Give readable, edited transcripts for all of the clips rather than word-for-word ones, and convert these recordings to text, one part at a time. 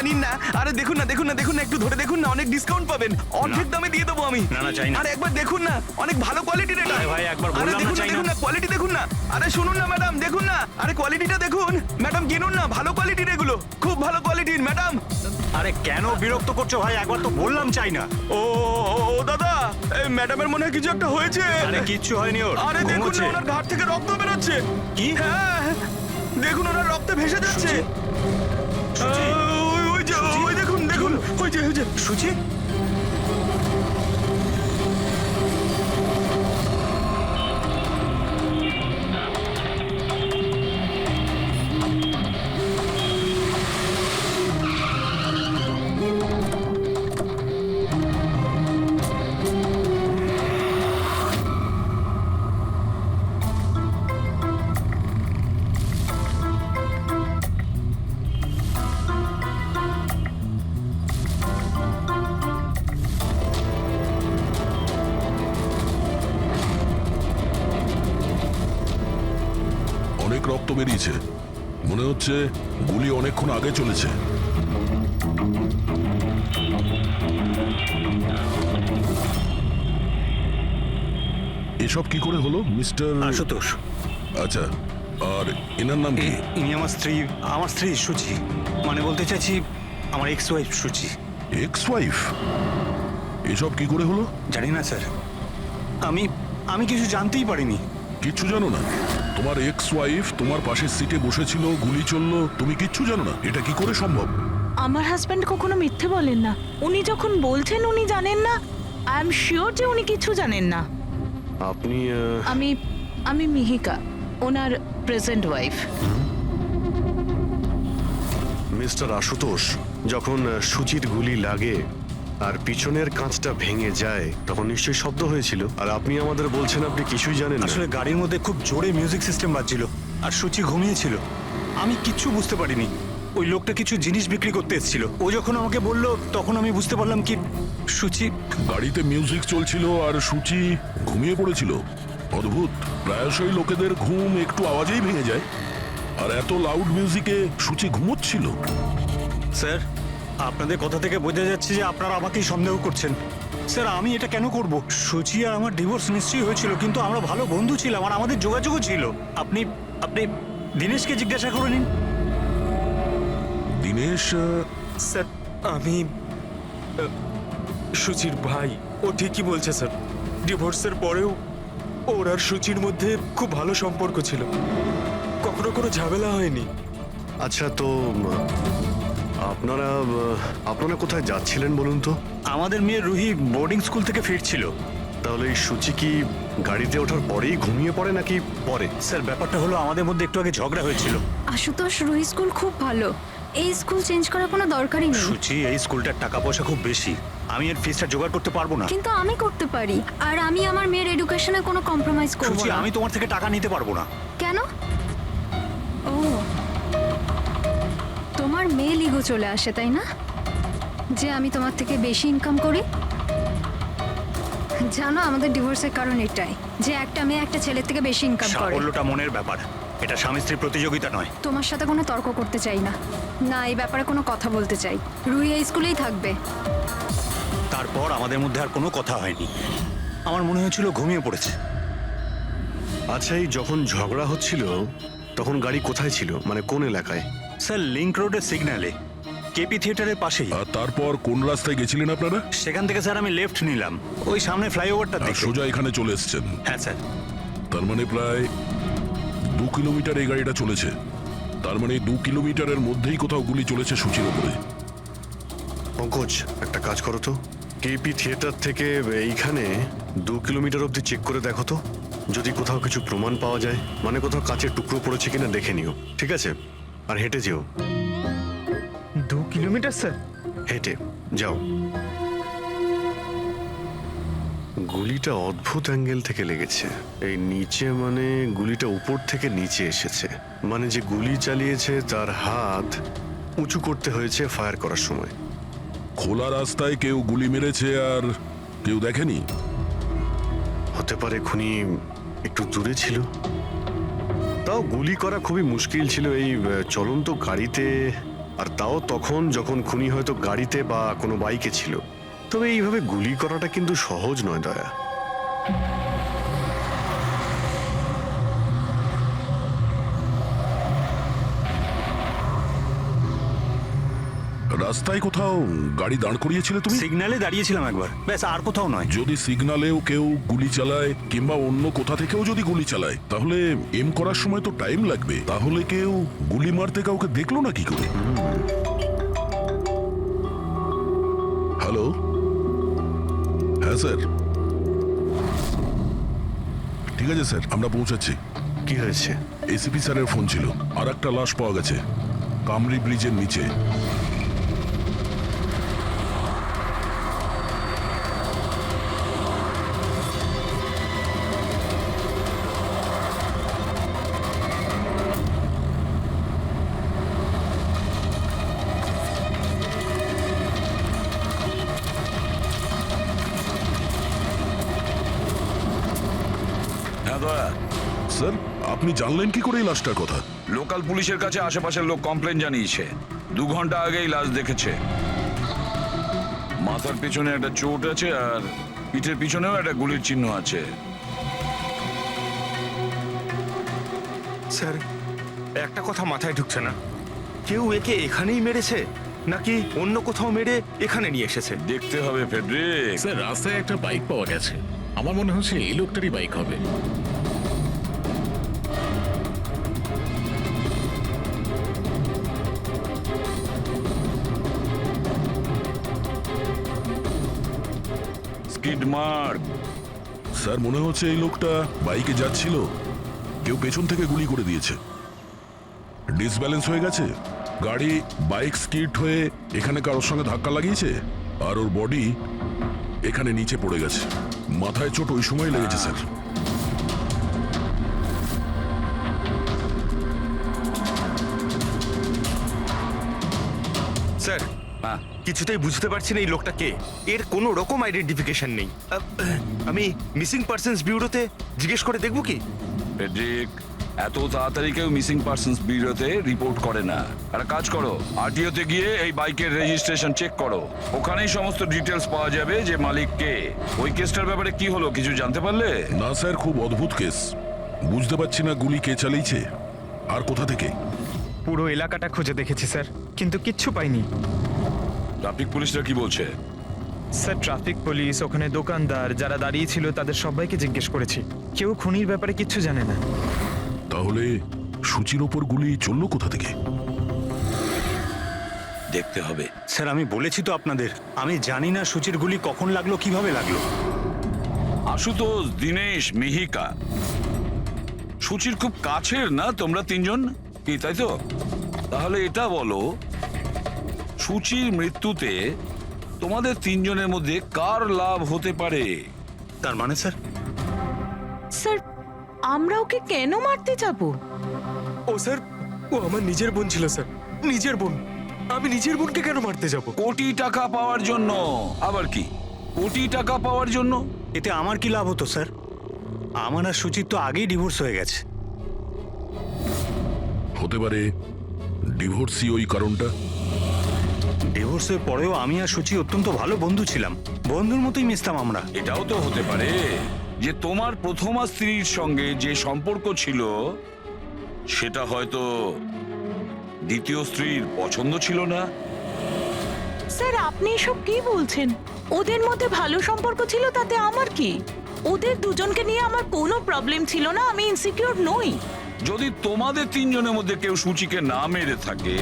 নিন না। আরে দেখুন না, দেখুন না, দেখুন না, একটু ধরে দেখুন না, অনেক ডিসকাউন্ট পাবেন, অর্ধেক দামে দিয়ে দেবো আমি। না, না, চাই না। আরে একবার দেখুন না, অনেক ভালো কোয়ালিটির এটা। আরে ভাই, একবার আরে বললাম না, দেখুন না, চাই না। দেখুন না, কোয়ালিটি দেখুন না। আরে শুনুন না ম্যাডাম, দেখুন না, আরে কোয়ালিটিটা দেখুন ম্যাডাম, কিনুন না, ভালো কোয়ালিটির এগুলো, খুব ভালো কোয়ালিটির ম্যাডাম। আরে কেন বিরক্ত করছো ভাই? একবার তো বললাম চাই না। ও ও, ও দাদা, এই ম্যাডামের মনে হয় কিছু একটা হয়েছে। আরে কিচ্ছু হয়নি ওর। আরে দেখুন না, ঘুমোচ্ছে। ওনার ঘাট থেকে রক্ত বেরোচ্ছে। কি? হ্যাঁ, দেখুন ওনার রক্তে ভেসে যাচ্ছে। সুচি? ওই যে, ওই দেখুন, দেখুন, ওই যে। সুচি? অনেক রক্ত বেরিয়েছে, মনে হচ্ছে গুলি অনেকক্ষণ আগে চলেছে। এসব কি করে হলো মিস্টার? আশুতোষ। আচ্ছা, আর এনার নাম কি? ইনি আমার স্ত্রী সুচি। মানে বলতে চাইছি আমার ex wife Suchi. Ex wife? এসব কি করে হলো? জানি না স্যার, আমি কিছু জানতেই পারিনি। কিচ্ছু জানো না? তোমার এক্স ওয়াইফ তোমার পাশের সিটে বসেছিল, গুলি চললো, তুমি কিচ্ছু জানো না? এটা কি করে সম্ভব? আমার হাজব্যান্ড কখনো মিথ্যে বলেন না। উনি যখন বলছেন উনি জানেন না, আই এম শিওর যে উনি কিছু জানেন না। আপনি আমি মিহিকা, ওনার প্রেজেন্ট ওয়াইফ। মিস্টার আশুতোষ, যখন সুচির গুলি লাগে আর পিছনের কাঁচটা ভেঙে যায় তখন নিশ্চয়ই শব্দ হয়েছিল, আর আপনি আমাদের বলছেন আপনি কিছুই জানেন না। আসলে গাড়ির মধ্যে খুব জোরে মিউজিক সিস্টেম বাজছিল আর সুচি ঘুমিয়েছিল। আমি কিচ্ছু বুঝতে পারিনি। ওই লোকটা কিছু জিনিস বিক্রি করতে এসেছিল। ও যখন আমাকে বললো তখন আমি বুঝতে পারলাম কি সুচি। গাড়িতে মিউজিক চলছিল আর সূচি ঘুমিয়ে পড়েছিল। অদ্ভুত, প্রায়শই লোকেদের ঘুম একটু আওয়াজেই ভেঙে যায়, আর এত লাউড মিউজিকে সূচি ঘুমোচ্ছিল। স্যার, আপনাদের কথা থেকে বোঝা যাচ্ছে যে আপনারা আমাকেই সন্দেহ করছেন। স্যার, আমি এটা কেন করব? সুচি আর আমার ডিভোর্স নিশ্চয়ই হয়েছিল, কিন্তু আমরা ভালো বন্ধু ছিলাম আর আমাদের যোগাযোগও ছিল। আপনি আপনি দীনেশকে জিজ্ঞাসা করে নিন। দীনেশ? স্যার, আমি সুচির ভাই। ও ঠিকই বলছে স্যার, ডিভোর্সের পরেও ওর আর সুচির মধ্যে খুব ভালো সম্পর্ক ছিল, কখনো কোনো ঝামেলা হয়নি। আচ্ছা, তো আপনারা কোথায় যাচ্ছিলেন বলুন তো? আমাদের মেয়ে রুহি বোর্ডিং স্কুল থেকে ফিরছিল। তাহলে এই সুচি কি গাড়িতে ওঠার পরেই ঘুমিয়ে পড়ে নাকি পরে? স্যার, ব্যাপারটা হলো আমাদের মধ্যে একটু আগে ঝগড়া হয়েছিল। আশুতোষ, রুহি স্কুল খুব ভালো, এই স্কুল চেঞ্জ করার কোনো দরকারই নেই। সুচি, এই স্কুলটার টাকা পয়সা খুব বেশি, আমি এর ফিসটা জোগাড় করতে পারবো না। কিন্তু আমি করতে পারি, আর আমি আমার মেয়ের এডুকেশনে কোনো কম্প্রোমাইজ করব সুচি, না। আমি তোমার থেকে টাকা নিতে পারবো না। কেন? ও, তোমার মেয়ে লিগো চলে আসে তাই না, যে আমি তোমার থেকে বেশি ইনকাম করি? জানো আমাদের ডিভোর্সের কারণ এটাই, যে একটা মেয়ে একটা ছেলের থেকে বেশি ইনকাম করে। সাফল্যটা মনের ব্যাপার, এটা স্বামী স্ত্রীর প্রতিযোগিতা নয়। তোমার সাথে কোনো তর্ক করতে চাই না, না এই ব্যাপারে কোনো কথা বলতে চাই। রুহি এই স্কুলেই থাকবে। তারপর আমাদের মধ্যে আর কোনো কথা হয়নি। আমার মনে হয়েছিল ঘুমিয়ে পড়েছে। আচ্ছা, এই যখন ঝগড়া হচ্ছিল তখন গাড়ি কোথায় ছিল, মানে কোন এলাকায়? স্যার, লিংক রোডের সিগন্যালে, কেপি থিয়েটারের পাশেই। আর তারপর কোন রাস্তায় গেছিলেন আপনারা? সেখান থেকে স্যার আমি লেফট নিলাম, ওই সামনে ফ্লাইওভারটা আর দেখে। সোজা এখানে চলে এসেছেন? হ্যাঁ স্যার। তার মানে প্রায় 2 কিলোমিটার এই গাড়িটা চলেছে। তার মানে 2 কিলোমিটারের মধ্যেই কোথাও গুলি চলেছে সূচির উপরে। পঙ্কজ, একটা কাজ করো তো, কেপি থিয়েটার থেকে এইখানে 2 কিলোমিটার অবধি চেক করে দেখো তো, যদি কোথাও কিছু প্রমাণ পাওয়া যায়, মানে কোথাও কাচের টুকরো পড়েছে কিনা দেখে নিও, ঠিক আছে? আর হেঁটে যেও। 2 কিলোমিটার স্যার? হেঁটে যাও। গুলিটা অদ্ভুত অ্যাঙ্গেল থেকে লেগেছে, এই নিচে, মানে গুলিটা উপর থেকে নিচে এসেছে, মানে যে গুলি চালিয়েছে তার হাত উঁচু করতে হয়েছে ফায়ার করার সময়। খোলা রাস্তায় কেউ গুলি মেরেছে আর কেউ দেখেনি? হতে পারে খুনি একটু দূরে ছিল, তাও গুলি করা খুবই মুশকিল ছিল এই চলন্ত গাড়িতে। আর তাও তখন যখন খুনি হয়তো গাড়িতে বা কোনো বাইকে ছিল। তবে এইভাবে গুলি করাটা কিন্তু সহজ নয় দয়া। রাস্তায় কোথাও গাড়ি দাঁড় করিয়েছিলে তুমি? সিগন্যালে দাঁড়িয়েছিলাম একবার, ব্যাস, আর কোথাও নয়। যদি সিগন্যালেও কেউ গুলি চালায় কিংবা অন্য কোথা থেকেও যদি গুলি চালায়, তাহলে এম করার সময় তো টাইম লাগবে। তাহলে কেউ গুলি মারতে কাউকে দেখলো না কি করে? হ্যালো, হ্যাঁ স্যার, ঠিক আছে স্যার, আমরা পৌঁছাচ্ছি। কি হয়েছে? এসিপি স্যারের ফোন ছিল, আর একটা লাশ পাওয়া গেছে কামরি ব্রিজের নিচে। হ্যাঁ দয়া, স্যার, আপনি জানলেন কি করে এই লাশটার কথা? লোকাল পুলিশের কাছে আশেপাশের লোক কমপ্লেন জানিয়েছে। 2 ঘন্টা আগেই লাশ দেখেছে। মাথার পিছনে একটা চোট আছে আর পিঠের পিছনেও একটা গুলির চিহ্ন আছে। স্যার, একটা কথা মাথায় ঢুকছে না, কেউ একে এখানেই মেরেছে নাকি অন্য কোথাও মেরে এখানে নিয়ে এসেছে? দেখতে হবে ফেডরিক। স্যার, রাস্তায় একটা বাইক পাওয়া গেছে। আমার মনে হচ্ছে এই লোকটারই বাইক হবে। Skid mark. স্যার, মনে হচ্ছে এই লোকটা বাইকে যাচ্ছিল, কেউ পেছন থেকে গুলি করে দিয়েছে। ডিসব্যালেন্স হয়ে গেছে, গাড়ি বাইক স্কিড হয়ে এখানে কারোর সঙ্গে ধাক্কা লাগিয়েছে, আর ওর বডি এখানে নিচে পড়ে গেছে। মাথায় চোট ওই সময় লেগেছে স্যার। স্যার, কিছুতেই বুঝতে পারছি না এই লোকটা কে। এর কোনো রকম আইডেন্টিফিকেশন নেই। আমি মিসিং পার্সনস ব্যুরোতে জিজ্ঞেস করে দেখবো কি? ফেডরিক, এত তাড়াতাড়ি কেউ মিসিং পার্সনস ব্যুরোতে রিপোর্ট করে না। একটা কাজ করো, আরটিওতে গিয়ে এই বাইকের রেজিস্ট্রেশন চেক করো। ওখানেই সমস্ত ডিটেলস পাওয়া যাবে যে মালিক কে। ওই কেসটার ব্যাপারে কি হলো কিছু জানতে পারলে? না স্যার, খুব অদ্ভুত কেস। বুঝতে পারছি না গুলি কে চালিয়েছে আর কোথা থেকে। পুরো এলাকাটা খুঁজে দেখেছি স্যার, কিন্তু কিচ্ছু পাইনি। ট্রাফিক পুলিশরা কি বলছে? স্যার, ট্রাফিক পুলিশ, ওখানে দোকানদার যারা দাঁড়িয়ে ছিল তাদের সবাইকে জিজ্ঞেস করেছি, কেউ খুনির ব্যাপারে কিচ্ছু জানে না। তাহলে সূচির ওপর গুলি চললো কোথা থেকে? দেখতে হবে। স্যার, আমি বলেছি তো আপনাদের, আমি জানি না সূচির গুলি কখন লাগলো, কিভাবে লাগলো। আশুতোষ, দীনেশ, মিহিকা, সূচির খুব কাছের না তোমরা তিনজন, কি তাই তো? তাহলে এটা বলো, সূচির মৃত্যুতে তোমাদের তিনজনের মধ্যে কার লাভ হতে পারে? তার মানে স্যার? স্যার, আমরা ওকে কেন মারতে যাব? ও স্যার, ও আমার নিজের বোন ছিল স্যার, নিজের বোন। আমি নিজের বোনকে কেন মারতে যাব? কোটি টাকা পাওয়ার জন্য। আবার কি কোটি টাকা পাওয়ার জন্য? এতে আমার কি লাভ হতো স্যার? আমার আর সুচির তো আগেই ডিভোর্স হয়ে গেছে। হতে পারে ডিভোর্সই ওই কারণটা। ডিভোর্সের পরেও আমি আর সুচি অত্যন্ত ভালো বন্ধু ছিলাম, বন্ধুর মতোই মিশতাম আমরা। এটাও তো হতে পারে যে তোমার প্রথমা স্ত্রীর সঙ্গে যে সম্পর্ক ছিল সেটা হয়তো দ্বিতীয় স্ত্রীর পছন্দ ছিল না। স্যার, আপনি এসব কি বলছেন? ওদের মধ্যে ভালো সম্পর্ক ছিল, তাতে আমার কি? ওদের দুজনকে নিয়ে আমার কোনো প্রবলেম ছিল না, আমি ইনসিকিউর নই। যদি তোমাদের তিনজনের মধ্যে কেউ সূচিকে না মেরে থাকে,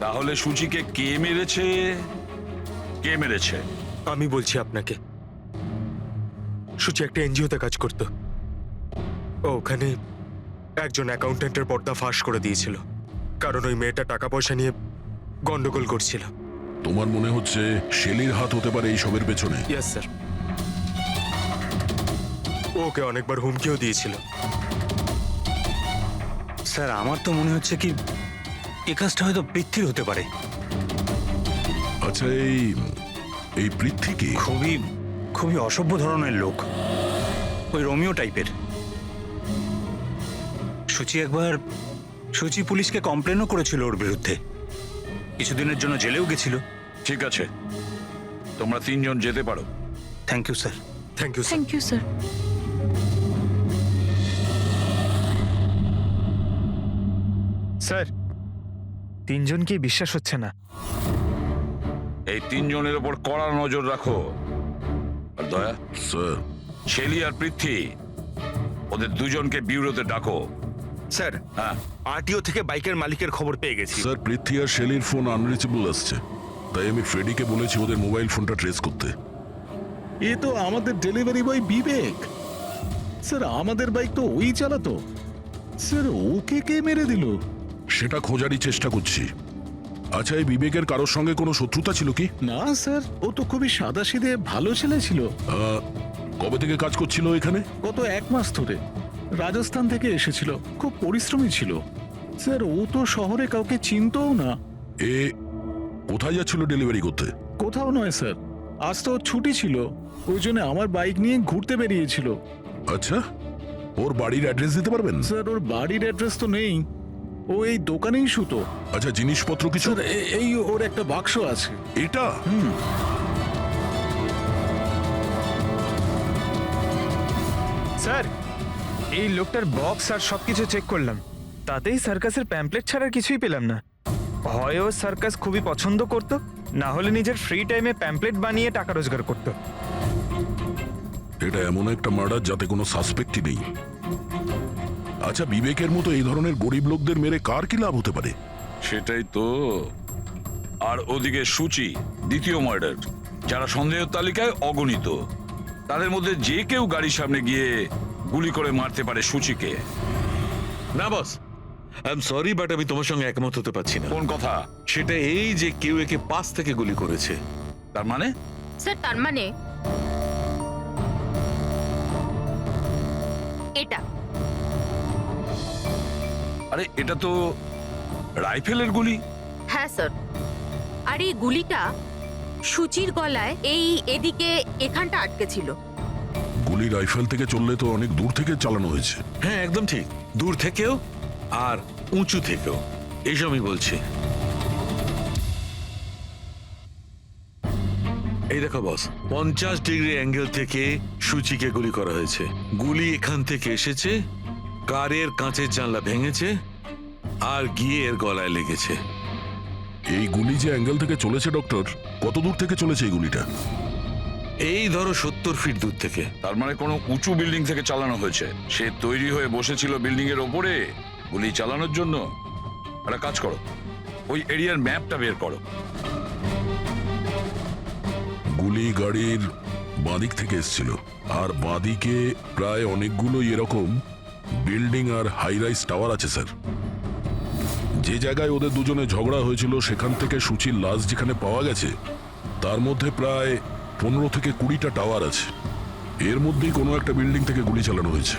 তাহলে সূচিকে কে মেরেছে? কে মেরেছে? আমি বলছি আপনাকে, সূচি একটা এনজিওতে কাজ করত। ও ওখানে একজন অ্যাকাউন্টেন্টের পর্দা ফাঁস করে দিয়েছিল, কারণ ওই মেয়েটা টাকা পয়সা নিয়ে গন্ডগোল করছিল। তোমার মনে হচ্ছে শেলির হাত হতে পারে এইসবের পেছনে? ইয়েস স্যার, ওকে অনেকবার হুমকিও দিয়েছিল। স্যার, আমার তো মনে হচ্ছে কি এই কাজটা হয়তো পৃথ্বীর হতে পারে। আচ্ছা, এই পৃথ্বী কি? খুবই খুবই অসভ্য ধরনের লোক, ওই রোমিও টাইপের। সুচি পুলিশকে কমপ্লেনও করেছিল ওর বিরুদ্ধে, কিছুদিনের জন্য জেলেও গেছিল। ঠিক আছে, তোমরা তিনজন যেতে পারো। Thank you sir. Thank you sir. Thank you sir. Sir, তিনজনকেই বিশ্বাস হচ্ছে না। এই তিনজনের ওপর কড়া নজর রাখো। আর দয়া, স্যার শেলি আর পৃথ্বী, ওদের দুজনকে বিউরোতে ডাকো। স্যার, হ্যাঁ, আরটিও থেকে বাইকের মালিকের খবর পেয়ে গেছি। স্যার পৃথ্বী আর শেলির ফোন আনরিচেবল আসছে, তাই আমি ফ্রেডিকে বলেছি ওদের মোবাইল ফোনটা ট্রেস করতে। এ তো আমাদের ডেলিভারি বয় বিবেক। স্যার আমাদের বাইক তো ওই চালাতো। স্যার ওকে কে মেরে দিল? সেটা খোঁজারই চেষ্টা করছি। আচ্ছা, এই বিবেকের কারোর সঙ্গে কোনো শত্রুতা ছিল কি? না স্যার, ও তো খুবই সাদাসিধে ভালো ছেলে ছিল। কবে থেকে কাজ করছিল এখানে? গত 1 মাস ধরে রাজস্থান থেকে এসেছিল, খুব পরিশ্রমী ছিল। স্যার ও তো শহরে কাউকে চিনতও না। এ কোথায় যাচ্ছিল ডেলিভারি করতে? কোথাও নয় স্যার, আজ তো ওর ছুটি ছিল, ওই জন্য আমার বাইক নিয়ে ঘুরতে বেরিয়েছিল। আচ্ছা, ওর বাড়ির অ্যাড্রেস দিতে পারবেন? স্যার ওর বাড়ির অ্যাড্রেস তো নেই, ও এই দোকানেই শুতো। আচ্ছা, জিনিসপত্র কিছু? স্যার এই ওর একটা বাক্স আছে। এটা? স্যার, এই লোকটার বক্স আর সবকিছু চেক করলাম, তাতেই সার্কাসের প্যাম্পলেট ছাড়া কিছুই পেলাম না। হয় ও সার্কাস খুবই পছন্দ করত, না হলে নিজের ফ্রি টাইমে প্যাম্পলেট বানিয়ে টাকা রোজগার করত। এটা এমন একটা মার্ডার যাতে কোনো সাসপেক্টই নেই। আচ্ছা, বিবেকের মতো এই ধরনের গরিব লোকদের মেরে কার কি লাভ হতে পারে? সেটাই তো। আর ওদিকে সূচি, দ্বিতীয় মার্ডার, যারা সন্দেহের তালিকায় অগণিত। তাদের মধ্যে যে কেউ গাড়ির সামনে গিয়ে গুলি করে মারতে পারে সূচিকে। না বস, আই এম সরি বাট আমি তোমার সঙ্গে একমত হতে পারছি না। কোন কথা? সেটা এই যে কেউ একে পাশ থেকে গুলি করেছে। তার মানে? স্যার, তার মানে এটা। আরে এটা তো রাইফেলের গুলি। হ্যাঁ স্যার, আর এই গুলিটা সূচির গলায় এই এদিকে এখানটা আটকে ছিল। গুলি রাইফেল থেকে চললে তো অনেক দূর থেকে চালানো হয়েছে। হ্যাঁ একদম ঠিক, দূর থেকেও আর উঁচু থেকেও, এইসব আমি বলছি। এই দেখো বস, 50 ডিগ্রি অ্যাঙ্গেল থেকে সূচিকে গুলি করা হয়েছে। গুলি এখান থেকে এসেছে, কারের কাঁচের জানলা ভেঙেছে আর গিয়ে এর গলায় লেগেছে। এই গুলি যে অ্যাঙ্গেল থেকে চলেছে ডক্টর, কত দূর থেকে চলেছে এই গুলিটা? এই ধরো 70 ফিট দূর থেকে। তার মানে কোনো উঁচু বিল্ডিং থেকে চালানো হয়েছে। সে তৈরি হয়ে বসেছিল বিল্ডিং এর ওপরে গুলি চালানোর জন্য। একটা কাজ করো, ওই এরিয়ার ম্যাপটা বের করো। গুলি গাড়ির বাঁদিক থেকে এসেছিল, আর বাঁদিকে প্রায় অনেকগুলো এরকম বিল্ডিং আর হাই রাইজ টাওয়ার আছে স্যার। যে জায়গায় ওদের দুজনে ঝগড়া হয়েছিল সেখান থেকে সূচির লাশ যেখানে পাওয়া গেছে, তার মধ্যে প্রায় 15 থেকে 20টা টাওয়ার আছে। এর মধ্যেই কোনো একটা বিল্ডিং থেকে গুলি চালানো হয়েছে।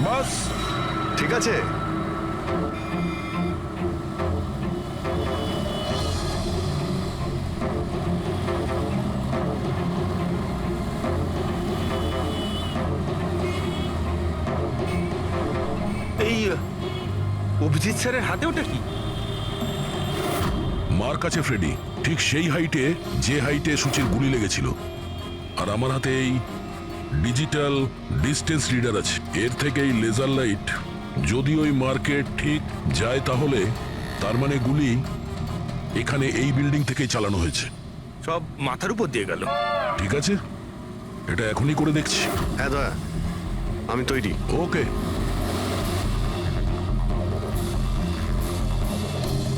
বাস ঠিক আছে। এই অভিজিৎ স্যারের হাতে ওটা কি? মার কাছে ফ্রেডি, ঠিক সেই হাইটে যে হাইটে সূচির গুলি লেগেছিল। আর আমার হাতে এই ডিজিটাল ডিস্টেন্স রিডার আছে। এর থেকে এই লেজার লাইট যদি ওই মার্কেট ঠিক যায়, তাহলে তার মানে গুলি এখানে এই বিল্ডিং থেকেই চালানো হয়েছে। সব মাথার উপর দিয়ে গেল। ঠিক আছে, এটা এখনই করে দেখছি। হ্যাঁ দয়া, আমি তৈরি। ওকে।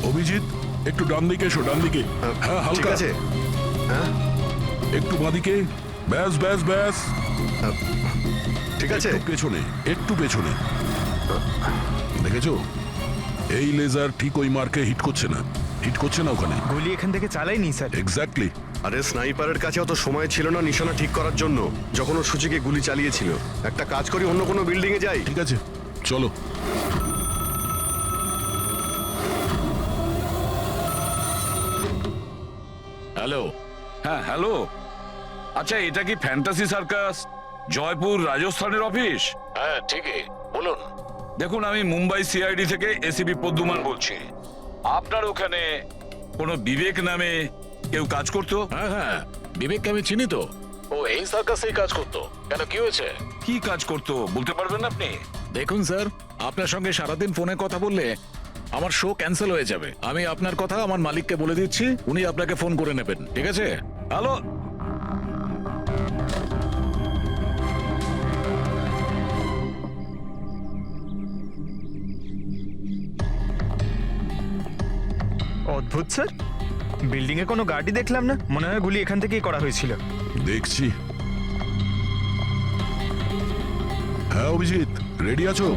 অভিজিৎ, একটু ডান দিকে এসো, ডান দিকে। হ্যাঁ, ঠিক হালকা আছে। হ্যাঁ একটু বাঁদিকে। ব্যাস ব্যাস ব্যাস। ঠিক আছে। একটু পেছনে, একটু পেছনে। দেখেছো, এই লেজার ঠিক ওই মার্কে হিট করছে না, হিট করছে না ওখানে। গুলি এখান থেকে চালাইনি স্যার। এক্স্যাক্টলি। আরে স্নাইপারের কাছে অত সময় ছিল না নিশানা ঠিক করার জন্য যখন ও সূচিকে গুলি চালিয়েছিল। একটা কাজ করি, অন্য কোনো বিল্ডিং এ যাই। ঠিক আছে, চলো। হ্যালো। হ্যাঁ হ্যালো, আচ্ছা এটা কি ফ্যান্টাসি সার্কাস জয়পুর রাজস্থানের অফিস? হ্যাঁ ঠিকই, বলুন। দেখুন, আমি মুম্বাই সিআইডি থেকে এসিপি পদ্মুমান বলছি। আপনার ওখানে কোনো বিবেক নামে কেউ কাজ করতো? হ্যাঁ হ্যাঁ, বিবেককে আমি চিনি তো। ও এই সার্কাসেই কাজ করতো। কেন, কি হয়েছে? কি কাজ করতো বলতে পারবেন আপনি? দেখুন স্যার, আপনার সঙ্গে সারাদিন ফোনে কথা বললে আমার শো ক্যান্সেল হয়ে যাবে। আমি আপনার কথা আমার মালিককে বলে দিচ্ছি, উনি আপনাকে ফোন করে নেবেন, ঠিক আছে? হ্যালো, অদ্ভুত স্যার, বিল্ডিং এ কোনো গাড়ি দেখলাম না, মনে হয় গুলি এখান থেকেই করা হয়েছিল। দেখছি। হ্যাঁ অভিজিৎ, রেডি আছো?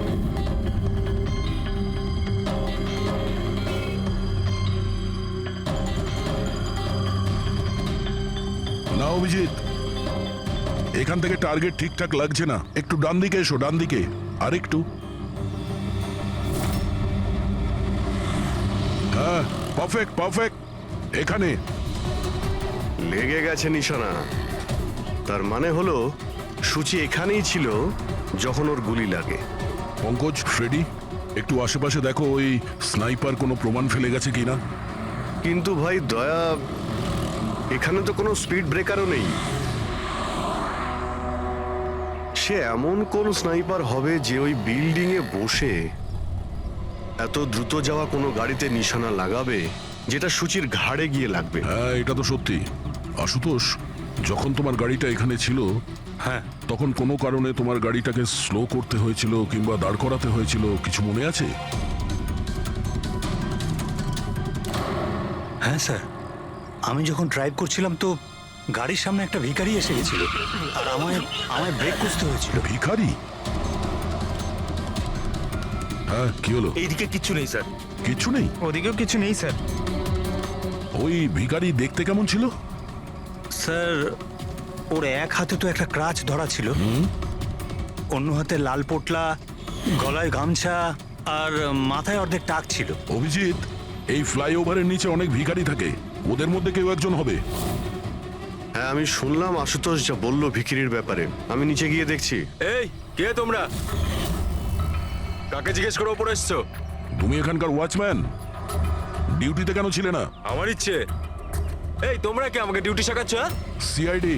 না অভিজিৎ, এখান থেকে টার্গেট ঠিকঠাক লাগছে না। একটু ডান দিকে এসো, ডান দিকে আর একটু। হ্যাঁ, পারফেক্ট পারফেক্ট। এখানে লেগে গেছে নিশানা। তার মানে হলো সূচি এখানেই ছিল যখন ওর গুলি লাগে। পঙ্কজ, ফ্রেডি, একটু আশেপাশে দেখো ওই স্নাইপার কোনো প্রমাণ ফেলে গেছে কিনা। কিন্তু ভাই দয়া, এখানে তো কোনো স্পিড ব্রেকারও নেই। সে এমন কোন স্নাইপার হবে যে ওই বিল্ডিং এ বসে এত দ্রুত যাওয়া কোনো গাড়িতে নিশানা লাগাবে যেটা সূচির ঘাড়ে গিয়ে লাগবে? হ্যাঁ, এটা তো সত্যি। আশুতোষ, যখন তোমার গাড়িটা এখানে ছিল, হ্যাঁ তখন কোনো কারণে তোমার গাড়িটাকে স্লো করতে হয়েছিল কিংবা দাঁড় করাতে হয়েছিল, কিছু মনে আছে? হ্যাঁ স্যার, আমি যখন ড্রাইভ করছিলাম তো গাড়ির সামনে একটা ভিখারি এসে গেছিল আর আমায় ব্রেক করতে হয়েছিল। ভিখারি? হ্যাঁ, কি হলো? এইদিকে কিচ্ছু নেই স্যার। কিছু নেই? ওদিকেও কিছু নেই স্যার। ওই ভিখারি দেখতে কেমন ছিল? স্যার, ওর এক হাতে তো একটা ক্রাচ ধরা ছিল, অন্য হাতে লাল পোটলা, গলায় গামছা আর মাথায় অর্ধেক টাক ছিল। অভিজিৎ, এই ফ্লাইওভারের নিচে অনেক ভিখারি থাকে, ওদের মধ্যে কেউ একজন হবে। হ্যাঁ, আমি শুনলাম আশুতোষ যা বললো ভিখিরির ব্যাপারে। আমি নিচে গিয়ে দেখছি। এই কে তোমরা? কাকে জিজ্ঞেস করে ওপরে এসছো? তুমি এখানকার ওয়াচম্যান? ডিউটিতে কেন ছিলে না? আমার ইচ্ছে। এই তোমরা কি আমাকে ডিউটি শেখাচ্ছ? সিআইডি।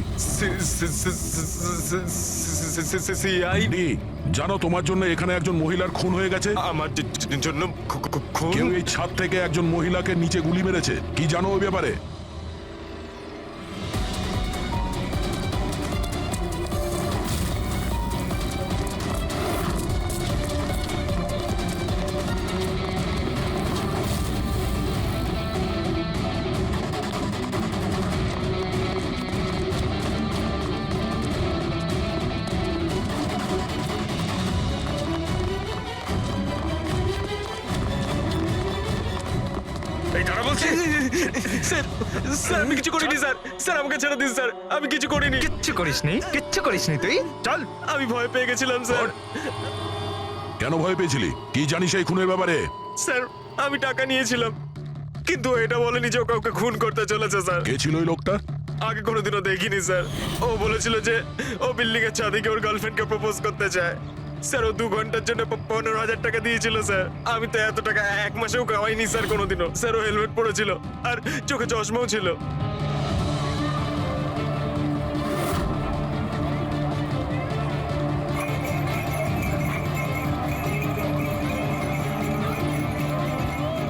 সিআইডি? জানো তোমার জন্য এখানে একজন মহিলার খুন হয়ে গেছে? আমার জন্য খুন? কেউ এই ছাদ থেকে একজন মহিলাকে নিচে গুলি মেরেছে, কি জানো ওই ব্যাপারে? এই দাঁড়া বলছি। স্যার, স্যার আমি কিছু করিনি স্যার। স্যার আমাকে ছেড়ে দিন স্যার, আমি কিছু করিনি। কিচ্ছু করিসনি, কিচ্ছু করিসনি তুই। চল। আমি ভয় পেয়ে গেছিলাম স্যার। কেন ভয় পেয়েছিলি? কি জানিস এই খুনের ব্যাপারে? স্যার, আমি টাকা নিয়েছিলাম, কিন্তু এটা বলেনি যে ও কাউকে খুন করতে চলেছে স্যার। কে ছিল ওই লোকটা? আগে কোনোদিনও দেখিনি স্যার। ও বলেছিল যে ও বিল্ডিং এর ছাদে গিয়ে ওর গার্লফ্রেন্ডকে প্রপোজ করতে চায়। স্যার, ও 2 ঘন্টার জন্য 15,000 টাকা দিয়েছিল স্যার। আমি তো এত টাকা এক মাসেও কামাইনি স্যার কোনোদিনও। স্যার, ও হেলমেট পরেছিল আর চোখে চশমাও ছিল।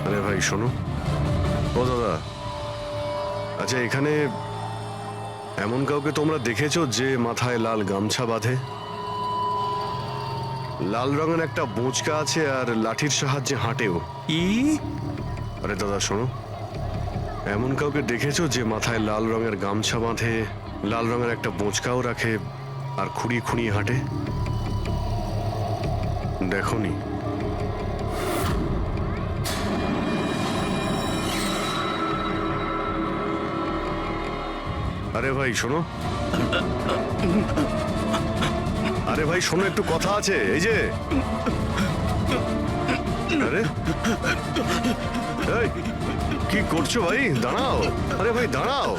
আরে ভাই শোনো। ও দাদা, আচ্ছা এখানে এমন কাউকে তোমরা দেখেছো যে মাথায় লাল গামছা বাঁধে, লাল রঙের একটা বোঁচকা আছে আর লাঠির সাহায্যে হাঁটেও? আরে দাদা শোনো, এমন কাউকে দেখেছো যে মাথায় লাল রঙের গামছা বাঁধে, লাল রঙের একটা বোঁচকাও রাখে আর খুঁড়িয়ে খুঁড়িয়ে হাঁটে? দেখোনি? আরে ভাই শোনো, আরে ভাই শোনো, একটু কথা আছে। এই যে আরে এই, কি করছো ভাই? দাঁড়াও, আরে ভাই দাঁড়াও।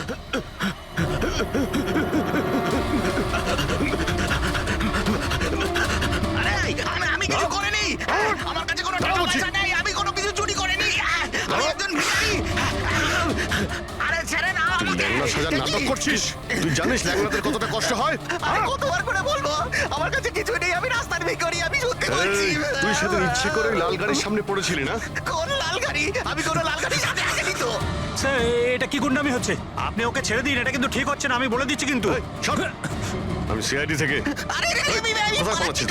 আমি কিছু করিনি, আমার কাছে কোনো টাকা পয়সা নেই, আমি কোনো কিছু চুরি করিনি, আমি একজন ভিখারি। আরে ছেড়ে না আমাকে। ল্যাংড়া সাজার নাটক করছিস? তুই জানিস ল্যাংড়াদের কতটা কষ্ট হয়? আরে কতবার করে বলবো, আমার কাছে কিছু নেই, আমি রাস্তার ভিখারি, আমি সত্যি বলছি। এই, তুই সেদিন ইচ্ছে করে লাল গাড়ির সামনে পড়েছিলি না? কোন লাল গাড়ি? আমি কোনো লাল গাড়ির সাথে আসেনি তো। স্যার এটা কি গুন্ডামি হচ্ছে? আপনি ওকে ছেড়ে দিন, এটা কিন্তু ঠিক হচ্ছে না, আমি বলে দিচ্ছি কিন্তু। এই, সর। আমি সিআইডি থেকে। আরে আমি কোথায় পালাচ্ছিস?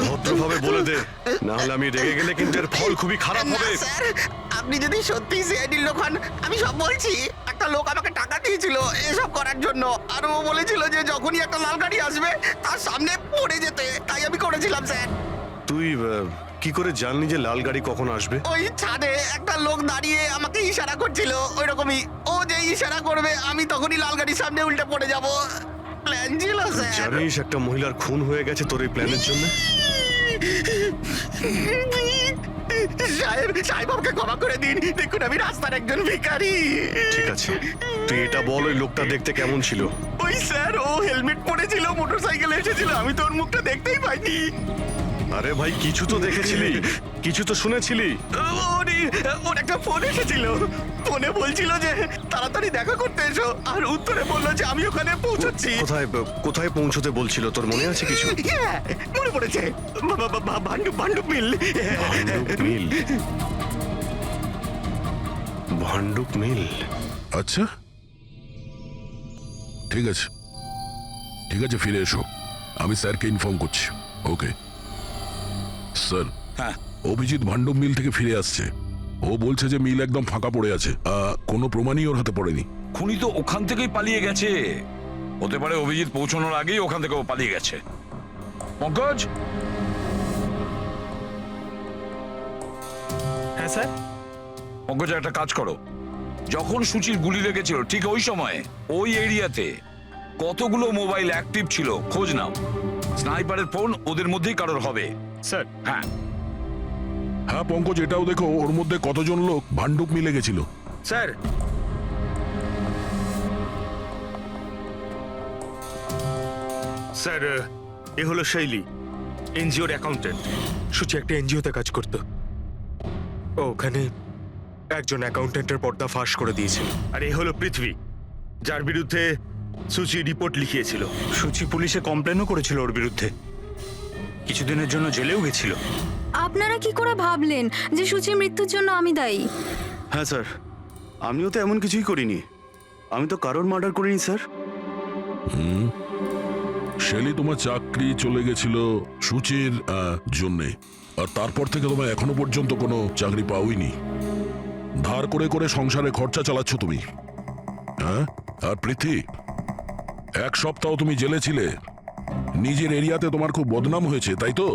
ভদ্রভাবে বলে দে, না হলে আমি রেগে গেলে কিন্তু এর ফল খুবই খারাপ না, হবে। স্যার, আপনি যদি সত্যি সিআইডির লোক হন, আমি সব বলছি। একটা লোক আমাকে টাকা দিয়েছিল এসব করার জন্য, আর ও বলেছিল যে যখনই একটা লাল গাড়ি আসবে তার সামনে পড়ে যেতে, তাই আমি করেছিলাম স্যার। তুই কি করে জানলি যে লাল গাড়ি কখন আসবে? ওই ছাদে একটা লোক দাঁড়িয়ে আমাকে ইশারা করছিল, ওই রকমই। ও যে ইশারা করবে আমি তখনই লাল গাড়ির সামনে উল্টে পড়ে যাব। প্ল্যান ছিল স্যার। জানিস একটা মহিলার খুন হয়ে গেছে তোর এই প্ল্যানের জন্য? সাহেব আমাকে ক্ষমা করে দিন, দেখুন আমি রাস্তার একজন ভিখারি। ঠিক আছে, তুই এটা বল ওই লোকটা দেখতে কেমন ছিল? ওই স্যার, ও হেলমেট পরেছিল, মোটরসাইকেলে এসেছিল, আমি তো ওর মুখটা দেখতেই পাইনি। আরে ভাই কিছু তো দেখেছিলি, কিছু তো শুনেছিলি। ওর একটা ফোন এসেছিল, ফোনে বলছিল যে তাড়াতাড়ি দেখা করতে এসো, আর উত্তরে বললো যে আমি ওখানে পৌঁছচ্ছি। কোথায় কোথায় পৌঁছতে বলছিল, তোর মনে আছে কিছু? হ্যাঁ, মনে পড়েছে, ভান্ডুপ মিল। ভান্ডুপ মিল। ভান্ডুপ মিল। আচ্ছা ঠিক আছে, ঠিক আছে, ফিরে এসো, আমি স্যারকে ইনফর্ম করছি। Okay sir. হ্যাঁ অভিজিৎ ভান্ডব মিল থেকে ফিরে আসছে। ও বলছে যে মিল একদম ফাঁকা পড়ে আছে, কোনো প্রমাণই ওর হাতে পড়েনি। খুনি তো ওখান থেকেই পালিয়ে গেছে, হতে পারে অভিজিৎ পৌঁছানোর আগেই ওখান থেকে ও পালিয়ে গেছে। পঙ্কজ। হ্যাঁ স্যার। পঙ্কজ একটা কাজ করো, যখন সুচির গুলি লেগেছিল ঠিক ওই সময়ে ওই এরিয়াতে কতগুলো মোবাইল অ্যাক্টিভ ছিল খোঁজ নাও। স্নাইপারের ফোন ওদের মধ্যেই কারোর হবে। স্যার। হ্যাঁ হ্যাঁ পঙ্কজ, এটাও দেখো ওর মধ্যে কতজন লোক ভান্ডুপ মিলে গেছিল। স্যার। স্যার এ হলো শৈলী, এনজিওর অ্যাকাউন্টেন্ট। সুচি একটা এনজিওতে কাজ করত, ও ওখানে একজন অ্যাকাউন্টেন্টের পর্দা ফাঁস করে দিয়েছিল। আর এ হলো পৃথ্বী, যার বিরুদ্ধে সুচি রিপোর্ট লিখিয়েছিল। সুচি পুলিশে কমপ্লেনও করেছিল ওর বিরুদ্ধে, কিছুদিনের জন্য জেলেও গেছিল। আপনারা কি করে ভাবলেন যে সুচির মৃত্যুর জন্য আমি দায়ী? হ্যাঁ স্যার, আমিও তো এমন কিছুই করিনি, আমি তো কারোর মার্ডার করিনি স্যার। শেলি তোমার চাকরি চলে গেছিল সুচির জন্যে, আর তারপর থেকে তোমার এখনো পর্যন্ত কোনো চাকরি পাওইনি। ধার করে করে সংসারে খরচা চালাচ্ছ তুমি। হ্যাঁ, আর পৃথ্বী, এক সপ্তাহ তুমি জেলে ছিলে, নিজের এরিয়াতে তোমার খুব বদনাম হয়েছে, তাই তো?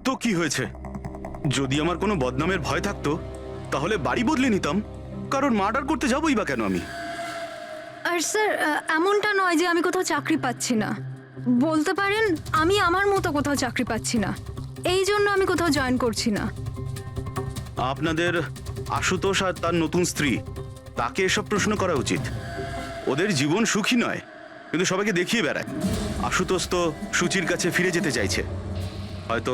তো কি হয়েছে? যদি আমার কোনো বদনামের ভয় থাকতো তাহলে বাড়ি বদলে নিতাম, কারণ মার্ডার করতে যাবোই বা কেন আমি? আর স্যার এমনটা নয় যে আমি কোথাও চাকরি পাচ্ছি না, বলতে পারেন আমি আমার মতো কোথাও চাকরি পাচ্ছি না, এই জন্য আমি কোথাও জয়েন করছি না। আপনাদের আশুতোষ আর তার নতুন স্ত্রী, তাকে এসব প্রশ্ন করা উচিত। ওদের জীবন সুখী নয়, কিন্তু সবাইকে দেখিয়ে বেড়ায়। আশুতোষ তো সুচির কাছে ফিরে যেতে চাইছে, হয়তো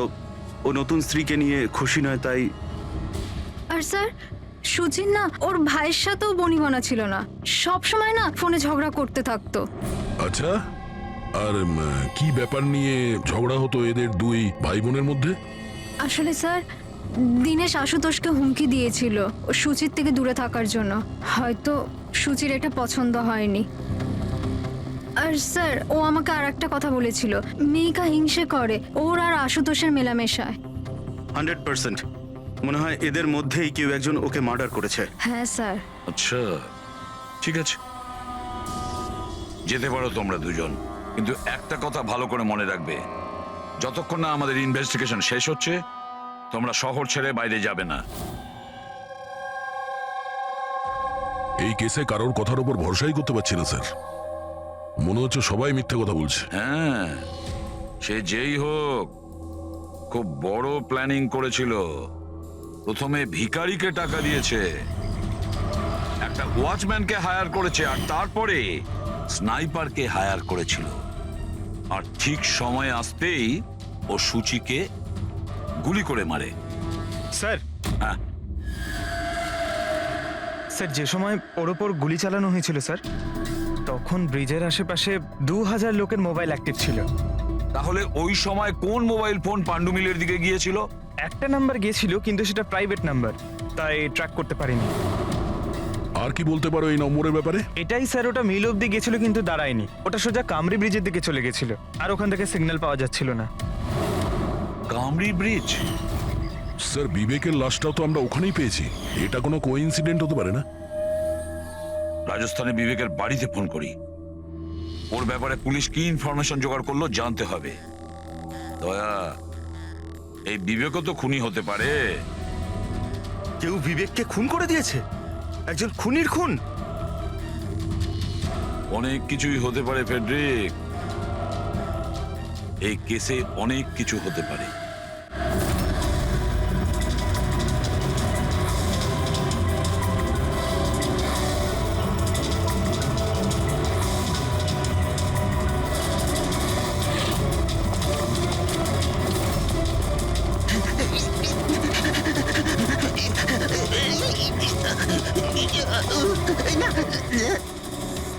ও নতুন স্ত্রীকে নিয়ে খুশি নয়, তাই। আর স্যার সুচির না ওর ভাইয়ের সাথেও বনিবনা ছিল না, সব সময় না ফোনে ঝগড়া করতে থাকতো। আচ্ছা, আর কি ব্যাপার নিয়ে ঝগড়া হতো এদের দুই ভাই বোনের মধ্যে? আসলে স্যার দীনেশ আশুতোষকে হুমকি দিয়েছিল ও সুচির থেকে দূরে থাকার জন্য, হয়তো সুচির এটা পছন্দ হয়নি। আর স্যার ও আমাকে আর একটা কথা বলেছিল, মেয়েকা হিংসে করে ওর আর আশুতোষের মেলামেশায়। 100% মনে হয় এদের মধ্যেই কেউ একজন ওকে মার্ডার করেছে। হ্যাঁ স্যার। আচ্ছা ঠিক আছে, যেতে পারো তোমরা দুজন, কিন্তু একটা কথা ভালো করে মনে রাখবে, যতক্ষণ না আমাদের ইনভেস্টিগেশন শেষ হচ্ছে তোমরা শহর ছেড়ে বাইরে যাবে না। এই কেসে কারোর কথার উপর ভরসাই করতে পারছি না স্যার, মনে হচ্ছে সবাই মিথ্যে কথা বলছে। হ্যাঁ, সে যেই হোক খুব বড় প্ল্যানিং করেছিল, প্রথমে ভিখারিকে টাকা দিয়েছে, একটা ওয়াচম্যানকে হায়ার করেছে, আর তারপরে স্নাইপারকে হায়ার করেছিল। আর ঠিক সময় আসতেই ও সূচিকে গুলি করে মারে। স্যার হ্যাঁ, স্যার যে সময় ওর ওপর গুলি চালানো হয়েছিল স্যার, তখন ব্রিজের আশেপাশে 2000 লোকের মোবাইল অ্যাক্টিভ ছিল। তাহলে ওই সময় কোন মোবাইল ফোন পাণ্ডু মিলের দিকে গিয়েছিল? একটা নাম্বার গিয়েছিল, কিন্তু সেটা প্রাইভেট নাম্বার, তাই ট্র্যাক করতে পারিনি। আর কি বলতে পারো এই নম্বরের ব্যাপারে? এটাই স্যার, ওটা মিল অব্দি গেছিল কিন্তু দাঁড়ায়নি, ওটা সোজা কামরি ব্রিজের দিকে চলে গেছিল, আর ওখান থেকে সিগন্যাল পাওয়া যাচ্ছিল না। কামরি ব্রিজ? স্যার বিবেকের লাশটাও তো আমরা ওখানেই পেয়েছি, এটা কোনো কোইন্সিডেন্ট হতে পারে না? রাজস্থানে বিবেকের বাড়িতে ফোন করি, ওর ব্যাপারে পুলিশ কি ইনফরমেশন জোগাড় করলো জানতে হবে। দয়া, এই বিবেকও তো খুনি হতে পারে। কেউ বিবেককে খুন করে দিয়েছে? একজন খুনির খুন? অনেক কিছুই হতে পারে ফেডরিক, এই কেসে অনেক কিছু হতে পারে।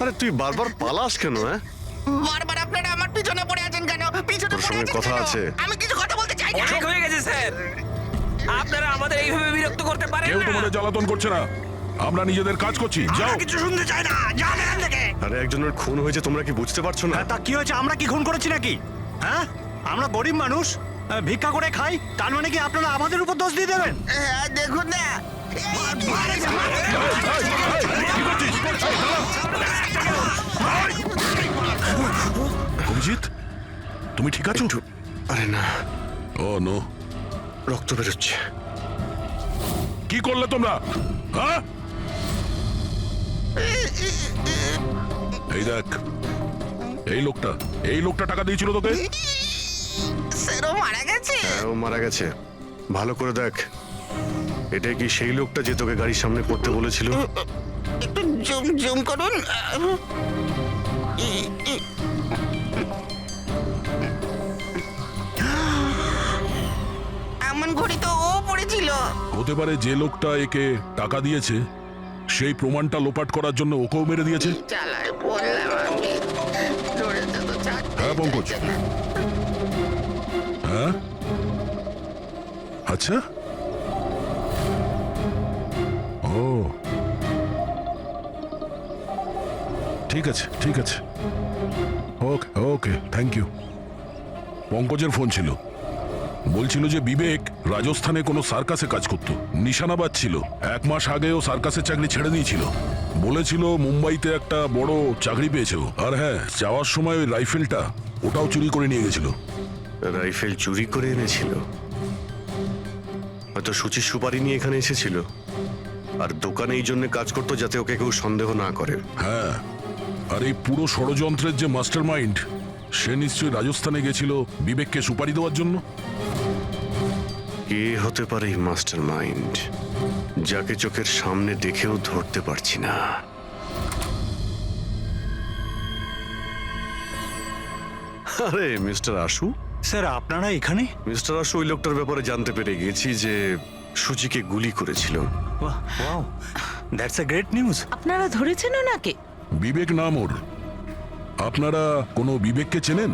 আরে তুই বারবার পালাস কেন? হ্যাঁ, বারবার আপনারা আমার পিছনে পড়ে আছেন কেন? পিছনে তোর পড়ে সঙ্গে আছেন কথা কেন? আছে। আমি কিছু কথা বলতে চাই না। হয়ে গেছে স্যার, আপনারা আমাদের এইভাবে বিরক্ত করতে পারেন কেউ তোমাদের জ্বালাতন করছে না, আমরা নিজেদের কাজ করছি। যাও। কিছু শুনতে চাই না, যান এখান থেকে। আরে একজনের খুন হয়েছে, তোমরা কি বুঝতে পারছো না? হ্যাঁ, তা কি হয়েছে? আমরা কি খুন করেছি নাকি? হ্যাঁ, আমরা গরিব মানুষ, ভিক্ষা করে খাই, তার মানে কি আপনারা আমাদের উপর দোষ দিয়ে দেবেন? হ্যাঁ, দেখুন না। অভিজিৎ, তুমি ঠিক আছো? আরে না, ও নো, রক্ত বেরোচ্ছে। কি করলে তোমরা? হ্যাঁ, এই দেখ, এই লোকটা টাকা দিয়েছিল তোকে। স্যার, ও মারা গেছে। হ্যাঁ, ও মারা গেছে। ভালো করে দেখ, এটা কি সেই লোকটা যে তোকে গাড়ির সামনে পড়তে বলেছিল? একটু জুম জুম করুন। এমন ঘড়ি তো ও পড়েছিল। হতে পারে যে লোকটা একে টাকা দিয়েছে সেই প্রমাণটা লোপাট করার জন্য ওকেও মেরে দিয়েছে। চালায় বললাম আমি, ধরেছে তো ছাড়তে হ্যাঁ পঙ্কজ, চাইছে না। হ্যাঁ, আচ্ছা, ও ঠিক আছে, ঠিক আছে, ওকে ওকে, থ্যাংক ইউ। পঙ্কজের ফোন ছিল, বলছিল যে বিবেক রাজস্থানে কোনো সার্কাসে কাজ করত, নিশানাবাদ ছিল। 1 মাস আগেও সার্কাসের চাকরি ছেড়ে দিয়েছিল, বলেছিল মুম্বাইতে একটা বড় চাকরি পেয়েছে ও। আর হ্যাঁ, যাওয়ার সময় ওই রাইফেলটা ওটাও চুরি করে নিয়ে গেছিল। রাইফেল চুরি করে এনেছিল? হয়তো সুচির সুপারি নিয়ে এখানে এসেছিল, আর দোকানে এই জন্য কাজ করতো যাতে ওকে কেউ সন্দেহ না করে। হ্যাঁ, আর এই পুরো ষড়যন্ত্রের যে মাস্টার মাইন্ড, সে নিশ্চয়ই রাজস্থানে গেছিল বিবেককে সুপারি দেওয়ার জন্য। কে হতে পারে এই মাস্টার মাইন্ড, যাকে চোখের সামনে দেখেও ধরতে পারছি না? আরে মিস্টার আশু। স্যার, আপনারা এখানে? মিস্টার আশু, ওই লোকটার ব্যাপারে জানতে পেরে গেছি যে সুচিকে গুলি করেছিল। Wow, that's a great news. আপনারা ধরেছেন ওনাকে? বিবেক নাম ওর। আপনারা কোনো বিবেককে চেনেন?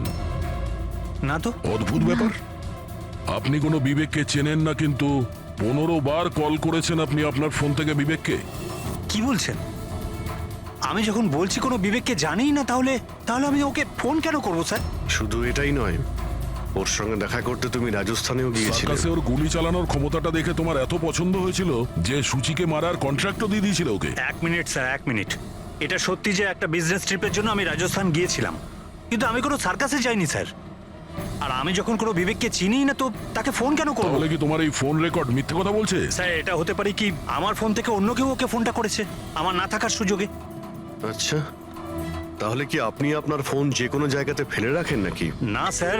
না তো। অদ্ভুত ব্যাপার, আপনি কোনো বিবেককে চেনেন না, কিন্তু 15 বার কল করেছেন আপনি আপনার ফোন থেকে বিবেককে। কি বলছেন? আমি যখন বলছি কোনো বিবেককে জানিই না, তাহলে আমি ওকে ফোন কেন করবো স্যার? শুধু এটাই নয়, ওর সঙ্গে দেখা করতে তুমি রাজস্থানেও গিয়েছিলে। সার্কাসে ওর গুলি চালানোর ক্ষমতাটা দেখে তোমার এত পছন্দ হয়েছিল যে সুচিকে মারার কন্ট্রাক্টও দিয়ে দিয়েছিল ওকে। 1 মিনিট স্যার, 1 মিনিট। এটা সত্যি যে একটা বিজনেস ট্রিপের জন্য আমি রাজস্থান গিয়েছিলাম, কিন্তু আমি কোনো সার্কাসে যাইনি স্যার। আর আমি যখন কোনো বিবেককে চিনি না, তো তাকে ফোন কেন করবো? তাহলে কি তোমার এই ফোন রেকর্ড মিথ্যে কথা বলছে? স্যার, এটা হতে পারে কি আমার ফোন থেকে অন্য কেউ ওকে ফোনটা করেছে আমার না থাকার সুযোগে। আচ্ছা, তাহলে কি আপনি আপনার ফোন যে কোনো জায়গাতে ফেলে রাখেন নাকি? না স্যার।